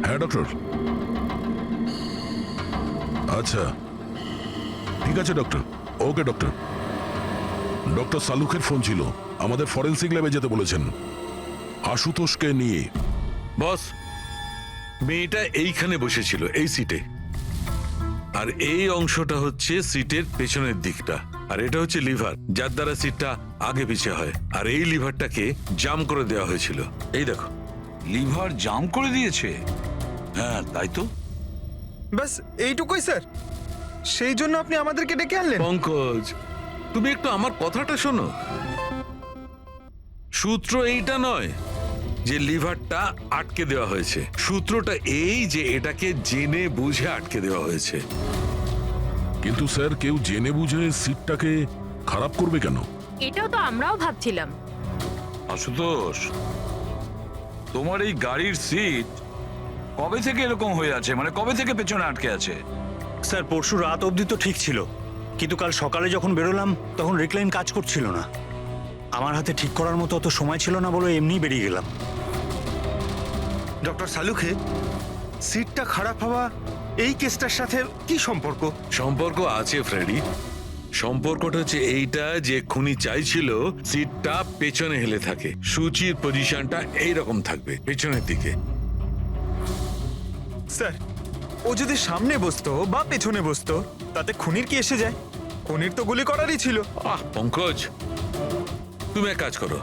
হ্যাঁ ডক্টর, আচ্ছা ঠিক আছে ডক্টর। ওকে ডক্টর। ডক্টর সালুখের ফোন ছিল, আমাদের ফরেন্সিক ল্যাবে যেতে বলেছেন আশুতোষকে নিয়ে। বস, মেয়েটা এইখানে বসেছিল এই সিটে, আর এই অংশটা হচ্ছে সিটের পেছনের দিকটা, আর এটা হচ্ছে লিভার যার দ্বারা সিটটা আগে পিছে হয়, আর এই লিভারটাকে জাম করে দেওয়া হয়েছিল। এই দেখো। লিভার জাম করে দিয়েছে? হ্যাঁ তাই তো। বাস এইটুকুই স্যার, সেই জন্য আপনি আমাদেরকে ডেকে আনলেন? পঙ্কজ, তুমি একটু আমার কথাটা শোনো। সূত্র এইটা নয় যে লিভারটা আটকে দেওয়া হয়েছে, সূত্রটা এই যে এটাকে জেনে বুঝে আটকে দেওয়া হয়েছে। কিন্তু স্যার কেউ জেনে বুঝে সিটটাকে খারাপ করবে কেন? এটাও তো আমরাও ভাবছিলাম। আশুতোষ, তোমার এই গাড়ির সিট কবে থেকে এরকম হয়ে আছে, মানে কবে থেকে পেছনে আটকে আছে? স্যার পরশু রাত অবধি তো ঠিক ছিল, কিন্তু কাল সকালে যখন বেরোলাম তখন রিক্লাইন কাজ করছিল না। আমার হাতে ঠিক করার মতো অত সময় ছিল না বলে এমনি বেরিয়ে গেলাম। ডক্টর সালুখে, সিটটা খারাপ হওয়া এই কেসটার সাথে কি সম্পর্ক? সম্পর্ক আছে ফ্রেডি। সম্পর্কটা হচ্ছে এইটা যে খুনি চাইছিল সিটটা পেছনে হেলে থাকে, সূচির পজিশনটা এইরকম থাকবে পেছনের দিকে। স্যার, ও যদি সামনে বসতো বা পেছনে বসতো তাতে খুনির কি এসে যায়? খুনির তো গুলি করারই ছিল। পঙ্কজ, তুমি এক কাজ করো,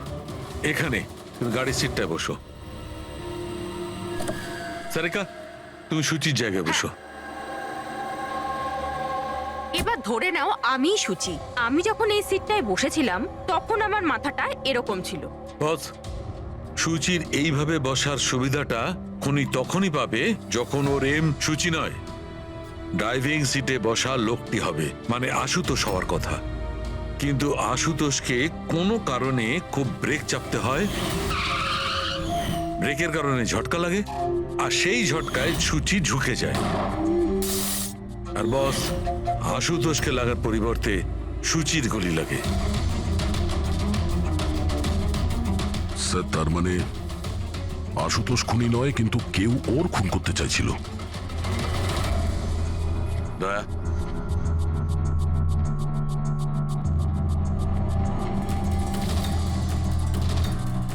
এখানে তুমি গাড়ির সিটটায় বসো। সারিকা, তুমি সূচির জায়গায় বসো। এবার ধরে নাও আমি সুচি, আমি যখন এই সিটটায় বসেছিলাম তখন আমার মাথাটা এরকম ছিল। বস, সূচির এইভাবে বসার সুবিধাটা খুনি তখনই পাবে যখন ওর এম সূচি নয়, ড্রাইভিং সিটে বসা লোকটি হবে, মানে আশুতোষ হওয়ার কথা। কিন্তু আশুতোষকে কোনো কারণে খুব ব্রেক চাপতে হয়, ব্রেকের কারণে ঝটকা লাগে, আর সেই ঝটকায় সূচি ঝুঁকে যায়। আর বস, আশুতোষকে লাগার পরিবর্তে সূচির গুলি লাগে। স্যার তার মানে আশুতোষ খুনি নয়, কিন্তু কেউ ওর খুন করতে চাইছিল। দয়া,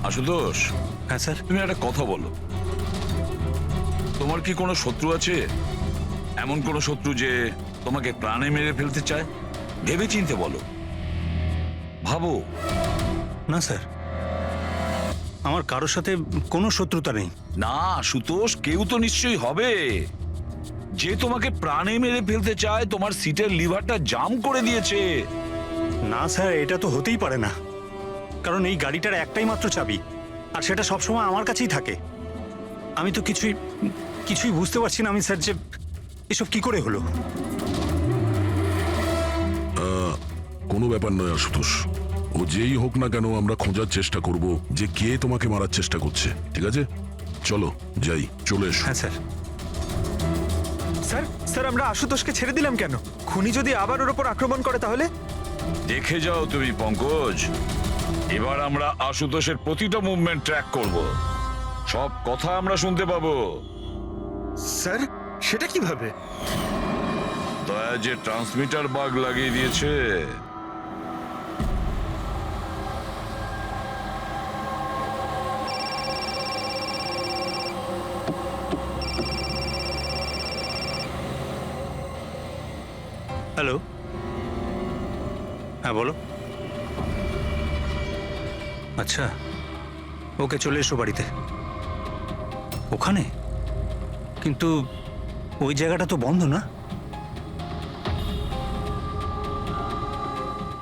আশুতোষ, হ্যাঁ স্যার। তুমি একটা কথা বলো, তোমার কি কোনো শত্রু আছে? এমন কোনো শত্রু যে তোমাকে প্রাণে মেরে ফেলতে চায়? ভেবে চিনতে বলো, ভাবো। না স্যার, আমার কারোর সাথে কোনো শত্রুতা নেই। না আশুতোষ, কেউ তো নিশ্চয়ই হবে যে তোমাকে প্রাণে মেরে ফেলতে চায়, তোমার সিটের লিভারটা জাম করে দিয়েছে। না স্যার, এটা তো হতেই পারে না, কারণ এই গাড়িটার একটাই মাত্র চাবি, আর সেটা সবসময় আমার কাছেই থাকে। আমি তো কিছুই বুঝতে পারছি না আমি স্যার, যে এসব কি করে হলো। কোনো ব্যাপার নয় আশুতোষ, ও যেই হোক না কেন আমরা খোঁজার চেষ্টা করব যে কে তোমাকে মারার চেষ্টা করছে। ঠিক আছে, চলো যাই, চলে এসো। হ্যাঁ স্যার। স্যার, স্যার আমরা আশুতোষকে ছেড়ে দিলাম কেন? খুনি যদি আবার ওর উপর আক্রমণ করে তাহলে? দেখে যাও তুমি পঙ্কজ, এবার আমরা আশুতোষের প্রতিটা মুভমেন্ট ট্র্যাক করব, সব কথা আমরা শুনতে পাবো। স্যার, সেটা কিভাবে? দয়া যে ট্রান্সমিটার বাগ লাগিয়ে দিয়েছে। হ্যালো, হ্যাঁ বলো। আচ্ছা, ওকে চলে এসো বাড়িতে। ওখানে? কিন্তু ওই জায়গাটা তো বন্ধ না।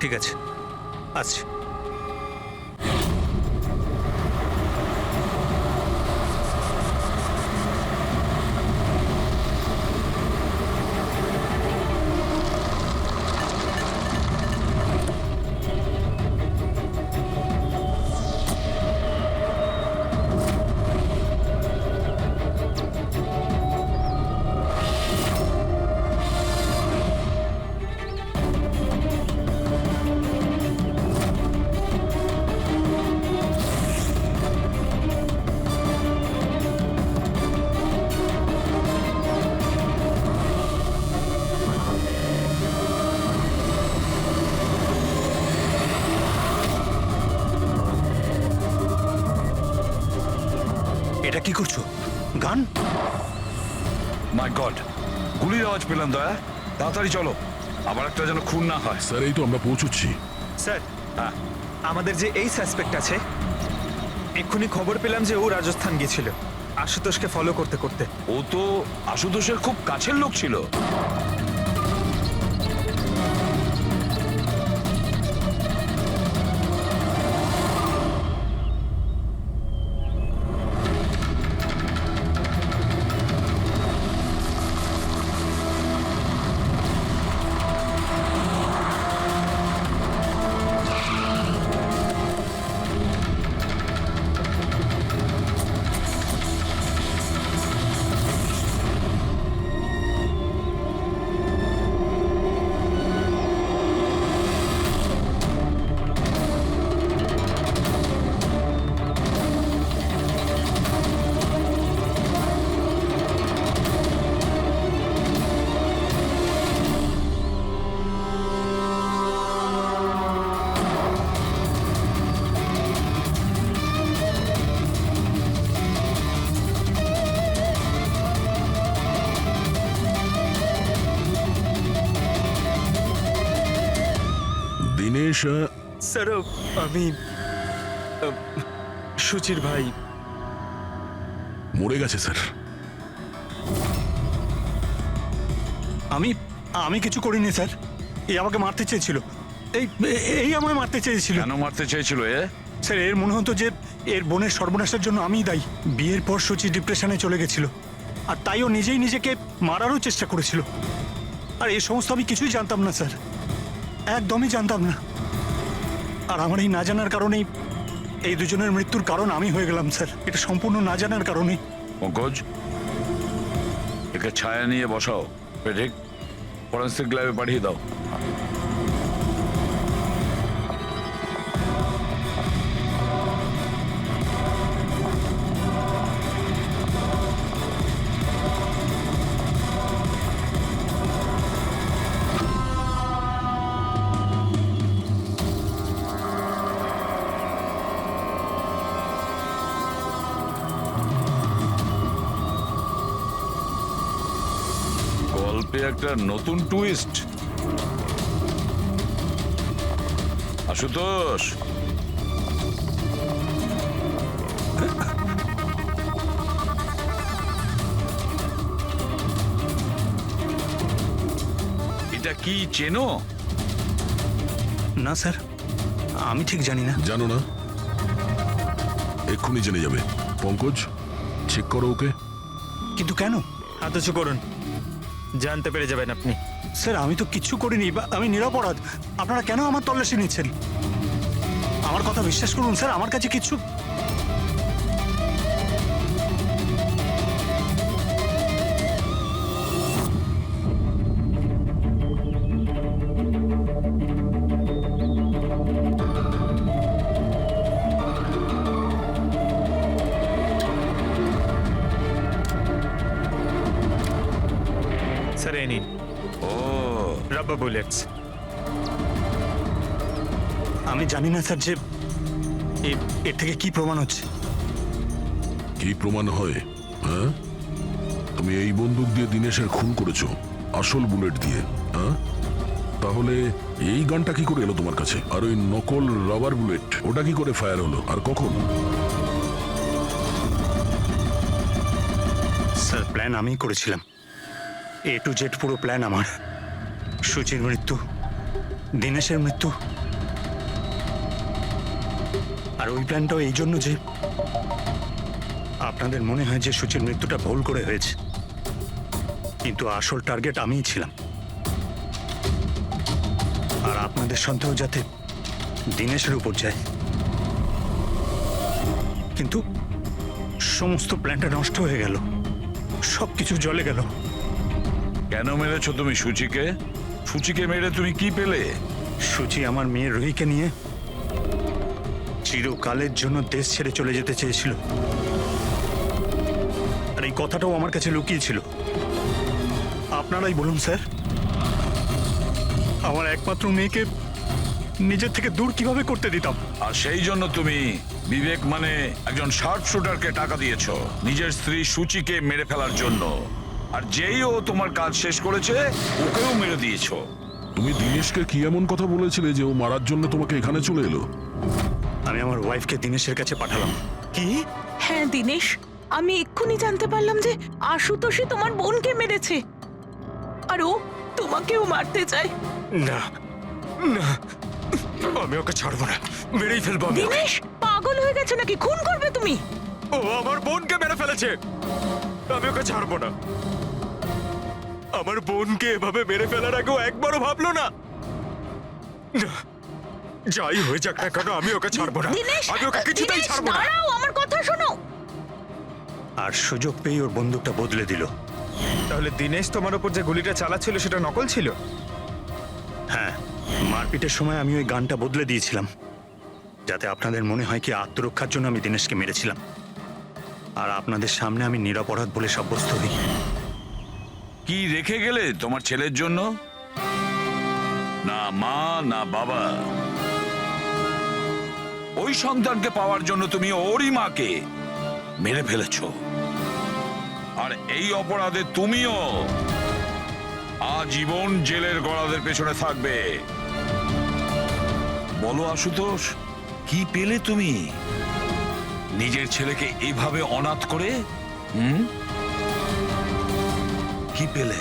ঠিক আছে, আসছি। এটা কি করছো? গান? মাই গড, গুলির আওয়াজ পেলাম দয়া। তাড়াতাড়ি চলো, আবার একটা যেন খুন না হয়। স্যার এই তো আমরা পৌঁছচ্ছি। স্যার, হ্যাঁ, আমাদের যে এই সাসপেক্ট আছে, এক্ষুনি খবর পেলাম যে ও রাজস্থান গিয়েছিল আশুতোষকে ফলো করতে করতে। ও তো আশুতোষের খুব কাছের লোক ছিল। দিনেশ স্যার, আমি সুচির ভাই। মরে গেছে স্যার। আমি আমি কিছু করিনি স্যার। এই আমাকে মারতে চেয়েছিল। এই এই আমায় মারতে চেয়েছিল। কেন মারতে চেয়েছিল এ? স্যার, এর মনে হতো যে এর বোনের সর্বনাশের জন্য আমিই দায়ী। বিয়ের পর সুচি ডিপ্রেশনে চলে গেছিল, আর তাই ও নিজেই নিজেকে মারারও চেষ্টা করেছিল। আর এই সমস্ত আমি কিছুই জানতাম না স্যার, একদমই জানতাম না। আর আমার এই না জানার কারণেই এই দুজনের মৃত্যুর কারণ আমি হয়ে গেলাম স্যার। এটা সম্পূর্ণ না জানার কারণে। পঙ্কজ, একে ছায়া নিয়ে বসাও, ঠিক ফরেন্সিক ল্যাবে পাঠিয়ে দাও। গল্পে একটা নতুন টুইস্ট। আশুতোষ, এটা কি চেনো? না স্যার, আমি ঠিক জানি না। জানো না? এক্ষুনি জেনে যাবে। পঙ্কজ, চেক করো ওকে। কিন্তু কেন? হাত উঁচু করুন, জানতে পেরে যাবেন আপনি। স্যার, আমি তো কিচ্ছু করিনি, আমি নিরপরাধ। আপনারা কেন আমার তল্লাশি নিচ্ছেন? আমার কথা বিশ্বাস করুন স্যার, আমার কাছে কিছু। স্যার, এই নিন ও, রাবার বুলেটস। আমি জানি না স্যার যে এর থেকে কি প্রমাণ হচ্ছে। কি প্রমাণ হয়? হ্যাঁ, তুমি এই বন্দুক দিয়ে দিনেশের খুন করেছো, আসল বুলেট দিয়ে। হ্যাঁ, তাহলে এই গানটা কি করে এলো তোমার কাছে? আর ওই নকল রাবার বুলেট, ওটা কি করে ফায়ার হলো আর কখন? স্যার, প্ল্যান আমিই করেছিলাম। A to Z পুরো প্ল্যান আমার। সুচির মৃত্যু, দিনেশের মৃত্যু, আর ওই প্ল্যানটাও এই জন্য যে আপনাদের মনে হয় যে সুচির মৃত্যুটা ভুল করে হয়েছে, কিন্তু আসল টার্গেট আমিই ছিলাম। আর আপনাদের সন্দেহ যাতে দিনেশের উপর যায়। কিন্তু সমস্ত প্ল্যানটা নষ্ট হয়ে গেল, সবকিছু জ্বলে গেল। কেন মেরেছো তুমি সুচিকে? সুচিকে মেরে তুমি কি পেলে? সুচি আমার মেয়ে রুহিকে নিয়ে চিরকালের জন্য দেশ ছেড়ে চলে যেতে চেয়েছিল, আর এই কথাটাও আমার কাছে লুকিয়ে ছিল। আপনারাই বলুন স্যার, আমার একমাত্র মেয়েকে নিজের থেকে দূর কিভাবে করতে দিতাম? আর সেই জন্য তুমি বিবেক মানে একজন শার্প শুটারকে টাকা দিয়েছো নিজের স্ত্রী সূচিকে মেরে ফেলার জন্য। আর যেই ও তোমার কাজ শেষ করেছে ওকেও মেরে দিয়েছো। তুমি দিনেশকে কি এমন কথা বলেছিলে যে ও মারার জন্য তোমাকে এখানে চলে এলো? আমি আমার ওয়াইফকে দিনেশের কাছে পাঠালাম। কি? হ্যাঁ দিনেশ, আমি এক্ষুনি জানতে পারলাম যে আশুতোষই তোমার বোনকে মেরেছে আর ও তোমাকেও মারতে চায়। না না, আমি ওকে ছাড়বো না, মেরেই ফেলবো আমি ওকে। দিনেশ পাগল হয়ে গেছো নাকি? খুন করবে তুমি? ও আমার বোনকে মেরে ফেলেছে, আমি ওকে ছাড়বো না। আমার বোনকে এভাবে মেরে ফেলার আগেও একবারও ভাবলো না। না, যাই হয়ে যাক না কেন আমি ওকে ছাড়বো না, দিনেশ, আমি ওকে কিছুতেই দিনেশ, ছাড়বো না। দাঁড়াও, আমার কথা শোনো। আর সুযোগ পেয়ে ওর বন্দুকটা বদলে দিল। তাহলে দিনেশ তোমার উপর যে গুলিটা চালাচ্ছিল সেটা নকল ছিল? হ্যাঁ, মারপিটের সময় আমি ওই গানটা বদলে দিয়েছিলাম যাতে আপনাদের মনে হয় কি আত্মরক্ষার জন্য আমি দিনেশকে মেরেছিলাম, আর আপনাদের সামনে আমি নিরপরাধ বলে সাব্যস্ত হই। কি রেখে গেলে তোমার ছেলের জন্য? না মা না বাবা। ওই সন্তানকে পাওয়ার জন্য তুমি ওরই মাকে মেরে ফেলেছো। আর এই অপরাধে তুমিও আজীবন জেলের গড়াদের পেছনে থাকবে। বলো আশুতোষ, কি পেলে তুমি নিজের ছেলেকে এইভাবে অনাথ করে? কি পেলে?